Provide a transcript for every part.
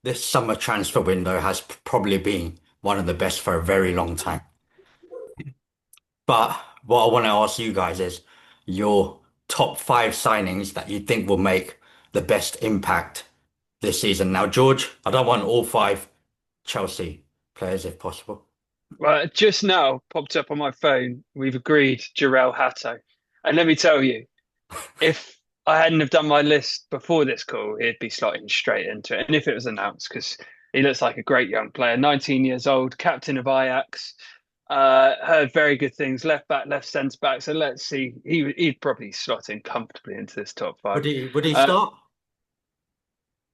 this summer transfer window has probably been one of the best for a very long time. But what I want to ask you guys is your top five signings that you think will make the best impact this season. Now, George, I don't want all five Chelsea players if possible. Well, just now popped up on my phone. We've agreed Jarell Hatto. And let me tell you, if I hadn't have done my list before this call, he'd be slotting straight into it. And if it was announced, because he looks like a great young player, 19 years old, captain of Ajax, heard very good things, left back, left centre back. So let's see. He'd probably slot in comfortably into this top five. Would he Uh, start?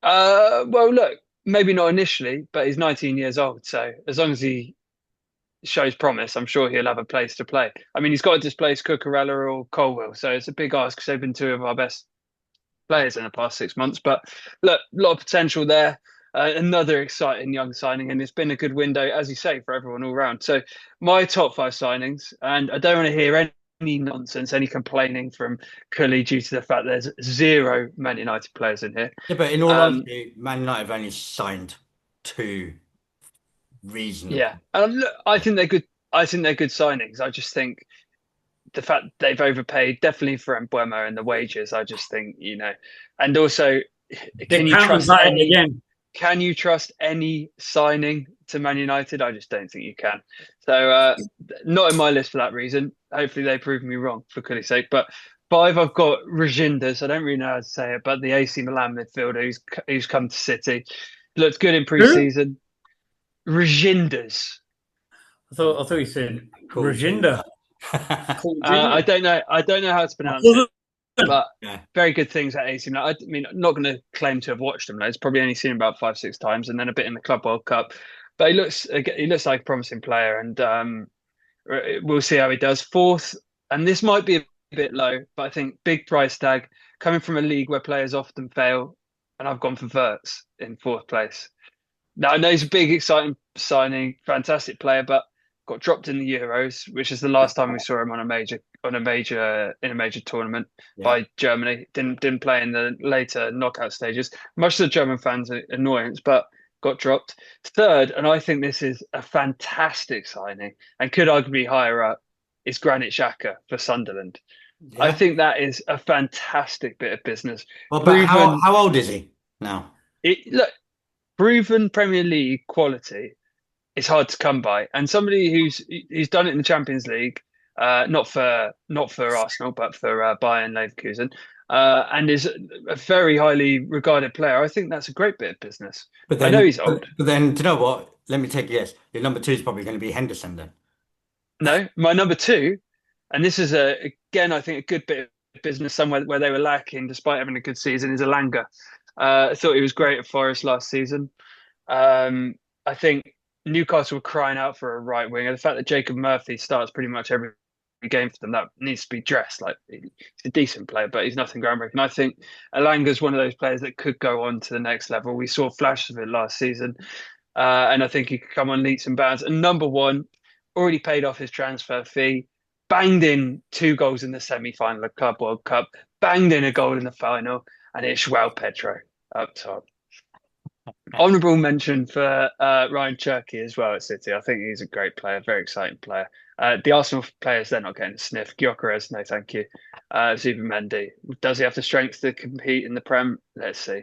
well, look, maybe not initially, but he's 19 years old. So as long as he shows promise, I'm sure he'll have a place to play. I mean, he's got to displace Cucurella or Colwill, so it's a big ask because they've been two of our best players in the past 6 months. But look, a lot of potential there. Another exciting young signing, and it's been a good window, as you say, for everyone all round. So my top five signings, and I don't want to hear any nonsense, any complaining from Cully due to the fact there's zero Man United players in here. Yeah, but in all Um, honesty, Man United have only signed two reasonable. yeah, and look, I think they're good. I think they're good signings. I just think the fact they've overpaid definitely for Embuemo and the wages. I just think, and also, The can you count trust anxiety any? again. Can you trust any signing to Man United? I just don't think you can. So, not in my list for that reason. Hopefully, they prove me wrong for goodness sake. But five, I've got Regindas. I don't really know how to say it, but the AC Milan midfielder who's come to City looked good in Who? pre-season. Regindas. I thought you said Cool. Rajinda. Cool I Rajinda. don't know. I don't know how to I pronounce it, thought that- but Yeah. very good things at AC Milan. I mean, I'm not going to claim to have watched him loads. Probably only seen him about 5, 6 times, and then a bit in the Club World Cup. But he looks like a promising player, and we'll see how he does. Fourth, and this might be a bit low, but I think big price tag coming from a league where players often fail, and I've gone for Verts in fourth place. Now I know he's a big, exciting signing, fantastic player, but got dropped in the Euros, which is the last time we saw him in a major tournament Yeah. by Germany. Didn't play in the later knockout stages. Much to the German fans' annoyance, but got dropped. Third, and I think this is a fantastic signing and could arguably be higher up, is Granit Xhaka for Sunderland. I Yeah. think that is a fantastic bit of business. Well, but how Proven how old is he now? look, proven Premier League quality is hard to come by. And somebody who's done it in the Champions League, not for Arsenal, but for Bayern Leverkusen, and is a very highly regarded player. I think that's a great bit of business. But I know then, he's but, old. but then, do you know what? Let me take a guess. Your number two is probably going to be Henderson then. No, my number two, and this is again, I think a good bit of business somewhere where they were lacking despite having a good season is Elanga. I thought he was great at Forest last season. I think Newcastle were crying out for a right winger. The fact that Jacob Murphy starts pretty much every game for them, that needs to be dressed. Like he's a decent player, but he's nothing groundbreaking. I think Elanga's one of those players that could go on to the next level. We saw flashes of it last season, and I think he could come on leaps and bounds. And number one, already paid off his transfer fee, banged in two goals in the semi-final of Club World Cup, banged in a goal in the final, and it's João Pedro up top. Honourable mention for Ryan Cherky as well at City. I think he's a great player, very exciting player. The Arsenal players, they're not getting a sniff. Gyökeres, no thank you. Zubimendi, does he have the strength to compete in the Prem? Let's see.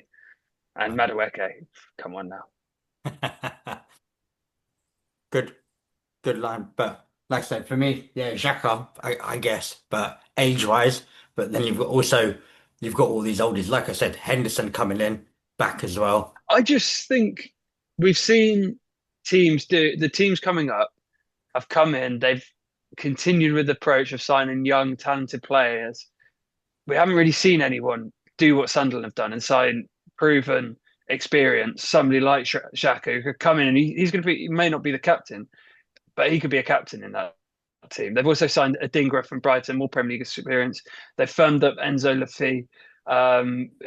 And Madueke, come on now. Good, good line. But like I said, for me, yeah, Xhaka, I guess, but age-wise. But then you've got all these oldies. Like I said, Henderson coming in back as well. I just think we've seen teams do the teams coming up have come in, they've continued with the approach of signing young, talented players. We haven't really seen anyone do what Sunderland have done and sign proven experience. Somebody like Xhaka who could come in and he's going to be, he may not be the captain, but he could be a captain in that team. They've also signed Adingra from Brighton, more Premier League experience. They've firmed up Enzo Lafi,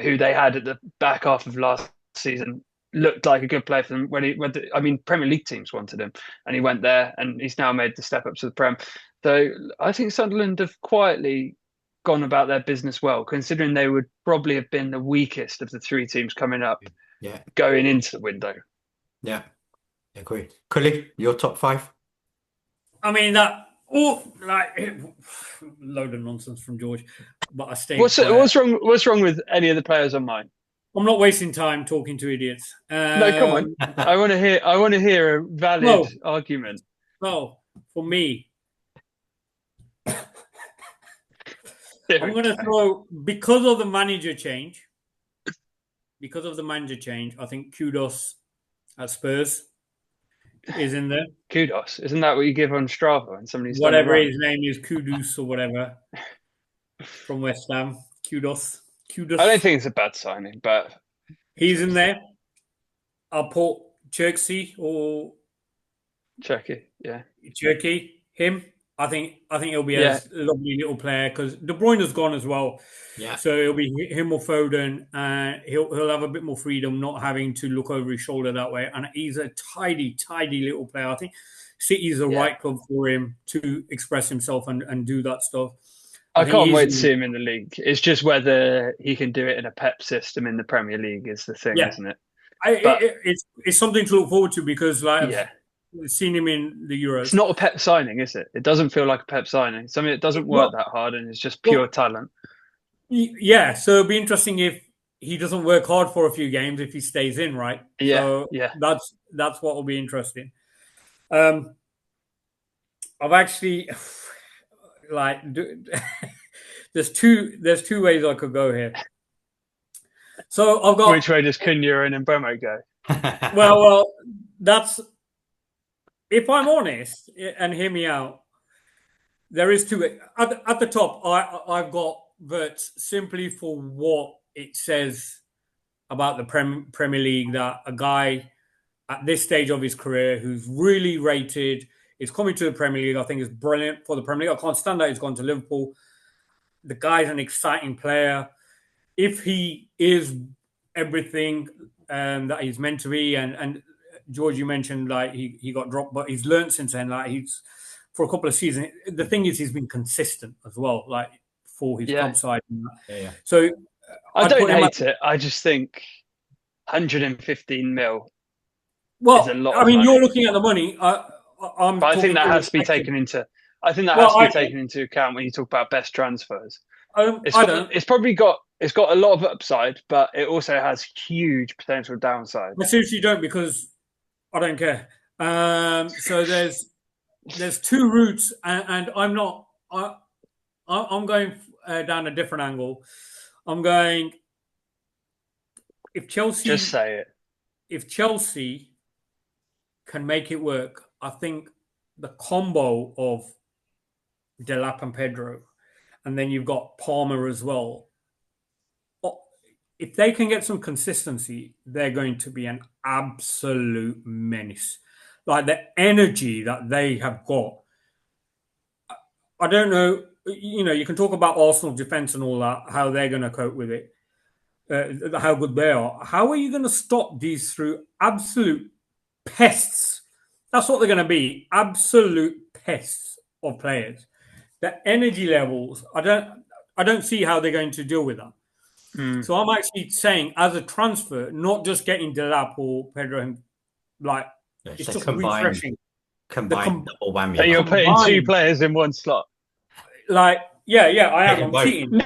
who they had at the back half of last season. Looked like a good player for them when he went. I mean, Premier League teams wanted him, and he went there, and he's now made the step up to the Prem. So I think Sunderland have quietly gone about their business well, considering they would probably have been the weakest of the three teams coming up. Yeah, going into the window. yeah, agree. Cully, your top five? I mean that. Oh, like load of nonsense from George, but I stayed What's quiet. what's wrong? What's wrong with any of the players on mine? I'm not wasting time talking to idiots. No, come on. I want to hear. I want to hear a valid No. argument. So for me, I'm going to throw because of the manager change. Because of the manager change, I think Kudos at Spurs is in there. Kudos, isn't that what you give on Strava when somebody's done Whatever it his name is, Kudus or whatever from West Ham. Kudos. I don't think it's a bad signing, but He's in there. I'll put Cherksey or Turkey, yeah. Cherky, him. I think he'll be Yeah. a lovely little player because De Bruyne has gone as well. Yeah. So it'll be him or Foden, and he'll have a bit more freedom, not having to look over his shoulder that way. And he's a tidy little player. I think City's the right club for him to express himself and do that stuff. I think can't he's wait to in- see him in the league. It's just whether he can do it in a Pep system in the Premier League is the thing, Yeah. isn't it? I- it's something to look forward to because Yeah. I've seen him in the Euros. It's not a Pep signing, is it? It doesn't feel like a Pep signing. Something that doesn't work that hard and it's just pure talent. Yeah, so it'll be interesting if he doesn't work hard for a few games if he stays in, right? Yeah, So yeah. that's what will be interesting. I've actually like there's two ways I could go here. So I've got Which way does Cunha and Mbeumo go? well, that's if I'm honest and hear me out. There is two at the top. I've got Verts simply for what it says about the Premier League, that a guy at this stage of his career who's really rated is coming to the Premier League. I think is brilliant for the Premier League. I can't stand that he's gone to Liverpool. The guy's an exciting player. If he is everything that he's meant to be, and George, you mentioned like he got dropped, but he's learned since then. Like he's for a couple of seasons. The thing is, he's been consistent as well, like for his club side. Yeah. So I I'd don't put him hate it. I just think 115 mil. well, is a lot I of mean, money. you're looking at the money. But I think that has to be taken into. I think that Well, has to I- be taken into account when you talk about best transfers. I don't. It's probably got a lot of upside, but it also has huge potential downside. I seriously don't because I don't care. So there's two routes, and I'm not. I'm going down a different angle. I'm going. If Chelsea, Just say it. if Chelsea can make it work, I think the combo of Delap and Pedro, and then you've got Palmer as well. If they can get some consistency, they're going to be an absolute menace. Like the energy that they have got. I don't know. You know, you can talk about Arsenal defense and all that, how they're going to cope with it, how good they are. How are you going to stop these through absolute pests? That's what they're going to be. Absolute pests of players. The energy levels, I don't see how they're going to deal with that. So I'm actually saying, as a transfer, not just getting Delap or Pedro, like it's a just combined refreshing. double whammy. So you're putting two Combined. players in one slot. Like, yeah, I am. I'm Both. cheating.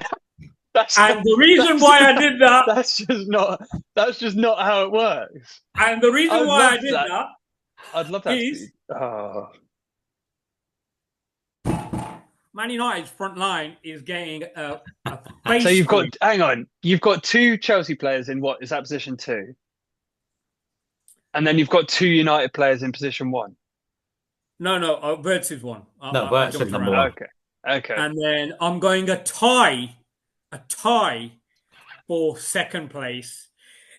That's And the reason why I did that, that's just not how it works. and the reason I'd why I love did that. that, I'd love that. Is- Man United's front line is getting a face. So you've got full. hang on. You've got two Chelsea players in what is that position 2? And then you've got two United players in position 1. No, Verts is one. No, Verts is jumped number around. one. Okay. And then I'm going a tie for second place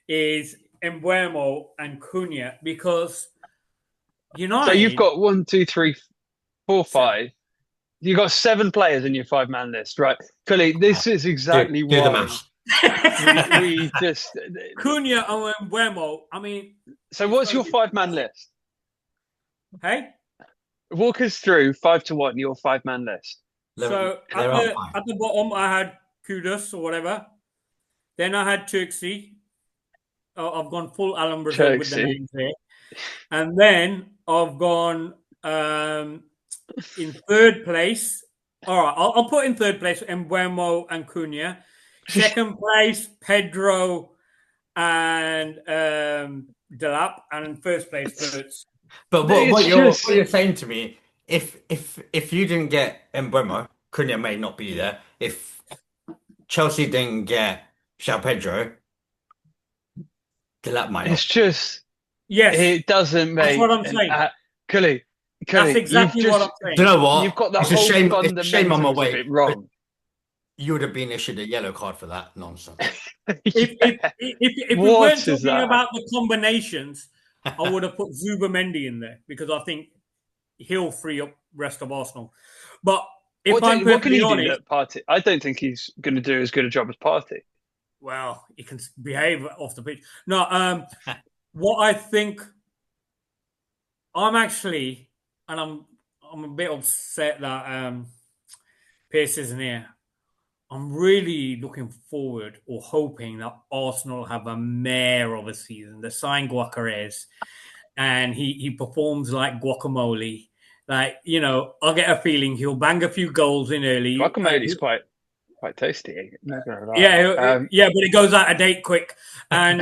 is Embuemo and Cunha because United. So you've got 1, 2, 3, 4, 5. You've got 7 players in your 5-man list, right? Cully, this is exactly Do the why maths. we just. Cunha and Embuemo. I mean, So what's your 5-man list? hey. Walk us through 5 to 1 your 5-man list. So They're up five. at the bottom, I had Kudus or whatever. Then I had Turksey. I've gone full Alan Brazil with the Chelsea. names here. And then I've gone in third place. All right, I'll put in third place Embuemo and Cunha. Second place, Pedro and Delap. And in first place, Verts. But It's what just- you're saying to me, if you didn't get Mbeumo, Cunha may not be there. If Chelsea didn't get João Pedro, Delap might It's not. just Yes, it doesn't make. that's what I'm saying. Cully, That's exactly you've what just, I'm saying. Do you know what? You've got the It's a whole shame. It's a fundamentals shame I'm of away. it wrong. You would have been issued a yellow card for that nonsense. If we What weren't is talking that? about the combinations, I would have put Zubimendi in there because I think he'll free up rest of Arsenal. But if I'm What can he perfectly do? honest, Look, Partey. I don't think he's going to do as good a job as Partey. well, he can behave off the pitch. No, what I think, I'm actually, and I'm a bit upset that Pierce isn't here. I'm really looking forward or hoping that Arsenal have a mare of a season. They sign Gyökeres and he performs like guacamole. Like, you know, I get a feeling he'll bang a few goals in early. Guacamole's quite tasty. Not gonna lie. Yeah, but it goes out of date quick. And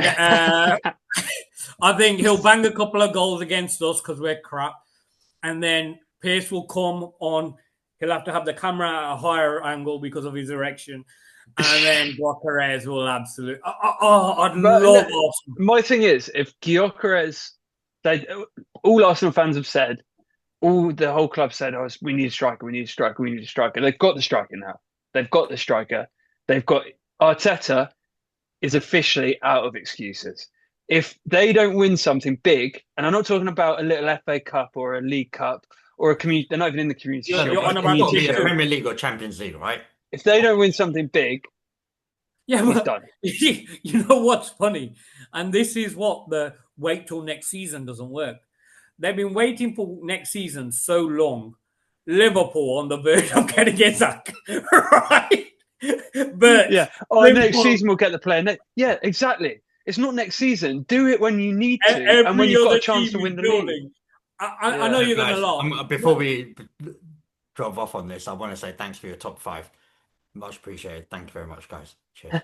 I think he'll bang a couple of goals against us because we're crap. And then Pierce will come on. He'll have to have the camera at a higher angle because of his erection. And then Gyökeres will absolutely... I'd love Arsenal. My thing is, if Gyökeres, all Arsenal fans have said, the whole club said, "Oh, we need a striker, we need a striker, we need a striker." They've got the striker now. They've got the striker. They've got Arteta is officially out of excuses. If they don't win something big, and I'm not talking about a little FA Cup or a League Cup or a community, they're not even in the community. You're Shield, on but about It's got to be a Shield. Premier League or Champions League, right? if they don't win something big, Yeah, he's but done. you know what's funny? And this is what the wait till next season doesn't work. They've been waiting for next season so long. Liverpool on the verge of getting Isaac, right? But Yeah. Next season we'll get the player. Yeah, exactly. It's not next season. Do it when you need to, and when you've got a chance to win the league. I know you're going to laugh. Before we drop off on this, I want to say thanks for your top 5. Much appreciated. Thank you very much, guys. Cheers.